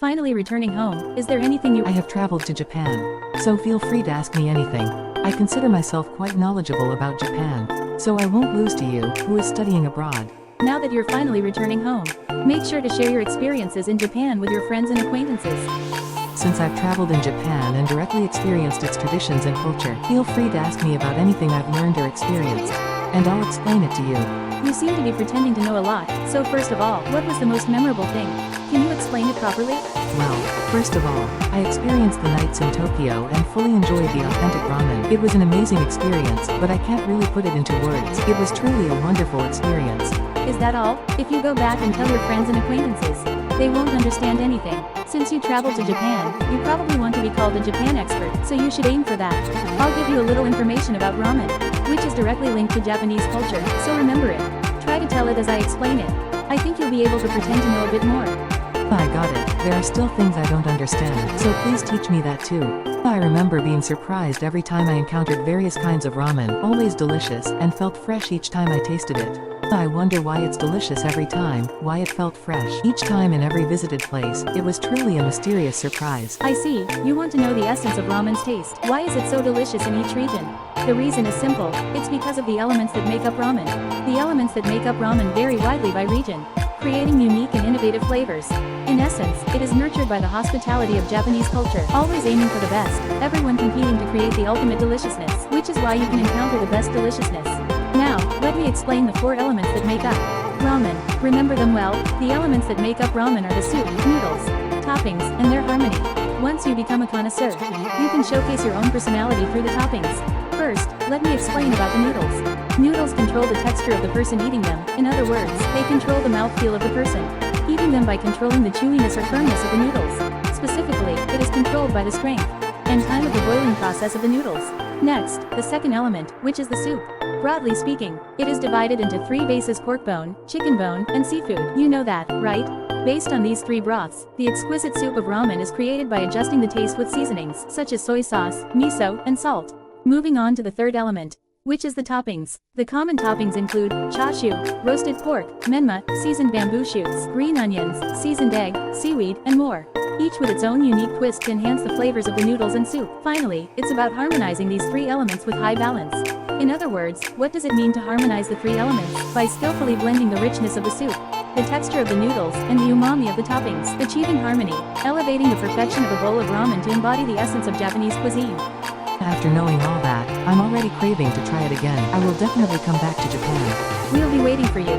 finally returning home, is there anything you— I have traveled to Japan, so feel free to ask me anything. I consider myself quite knowledgeable about Japan, so I won't lose to you, who is studying abroad. Now that you're finally returning home, make sure to share your experiences in Japan with your friends and acquaintances. Since I've traveled in Japan and directly experienced its traditions and culture, feel free to ask me about anything I've learned or experienced, and I'll explain it to you. You seem to be pretending to know a lot, so first of all, what was the most memorable thing? Can you explain it properly? Well, first of all, I experienced the nights in Tokyo and fully enjoyed the authentic ramen. It was an amazing experience, but I can't really put it into words. It was truly a wonderful experience. Is that all? If you go back and tell your friends and acquaintances, they won't understand anything. Since you traveled to Japan, you probably want to be called a Japan expert, so you should aim for that. I'll give you a little information about ramen, which is directly linked to Japanese culture, so remember it. Try to tell it as I explain it. I think you'll be able to pretend to know a bit more. I got it. There are still things I don't understand, so please teach me that too. I remember being surprised every time I encountered various kinds of ramen, always delicious, and felt fresh each time I tasted it. I wonder why it's delicious every time, why it felt fresh each time in every visited place. It was truly a mysterious surprise. I see, you want to know the essence of ramen's taste. Why is it so delicious in each region? The reason is simple, it's because of the elements that make up ramen. The elements that make up ramen vary widely by region, creating unique and innovative flavors. In essence, it is nurtured by the hospitality of Japanese culture, always aiming for the best, everyone competing to create the ultimate deliciousness, which is why you can encounter the best deliciousness. Now, let me explain the 4 elements that make up ramen. Remember them well. The elements that make up ramen are the soup, noodles, toppings, and their harmony. Once you become a connoisseur, you can showcase your own personality through the toppings. First, let me explain about the noodles. Noodles control the texture of the person eating them. In other words, they control the mouthfeel of the person eating them by controlling the chewiness or firmness of the noodles. Specifically, it is controlled by the strength and time of the boiling process of the noodles. Next, the second element, which is the soup. Broadly speaking, it is divided into 3 bases: pork bone, chicken bone, and seafood. You know that, right? Based on these 3 broths, the exquisite soup of ramen is created by adjusting the taste with seasonings, such as soy sauce, miso, and salt. Moving on to the third element, which is the toppings. The common toppings include chashu, roasted pork, menma, seasoned bamboo shoots, green onions, seasoned egg, seaweed, and more, each with its own unique twist to enhance the flavors of the noodles and soup. Finally, it's about harmonizing these 3 elements with high balance. In other words, what does it mean to harmonize the 3 elements? By skillfully blending the richness of the soup, the texture of the noodles, and the umami of the toppings, achieving harmony, elevating the perfection of a bowl of ramen to embody the essence of Japanese cuisine. After knowing all that, I'm already craving to try it again. I will definitely come back to Japan. We'll be waiting for you.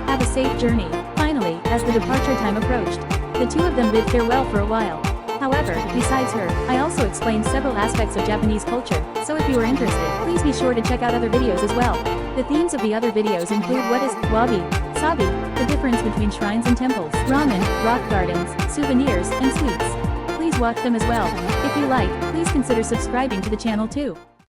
Have a safe journey. Finally, as the departure time approached, the 2 of them bid farewell for a while. However, besides her, I also explained several aspects of Japanese culture, so if you are interested, please be sure to check out other videos as well. The themes of the other videos include what is wabi, sabi, the difference between shrines and temples, ramen, rock gardens, souvenirs, and sweets. Please watch them as well. If you like, please consider subscribing to the channel too.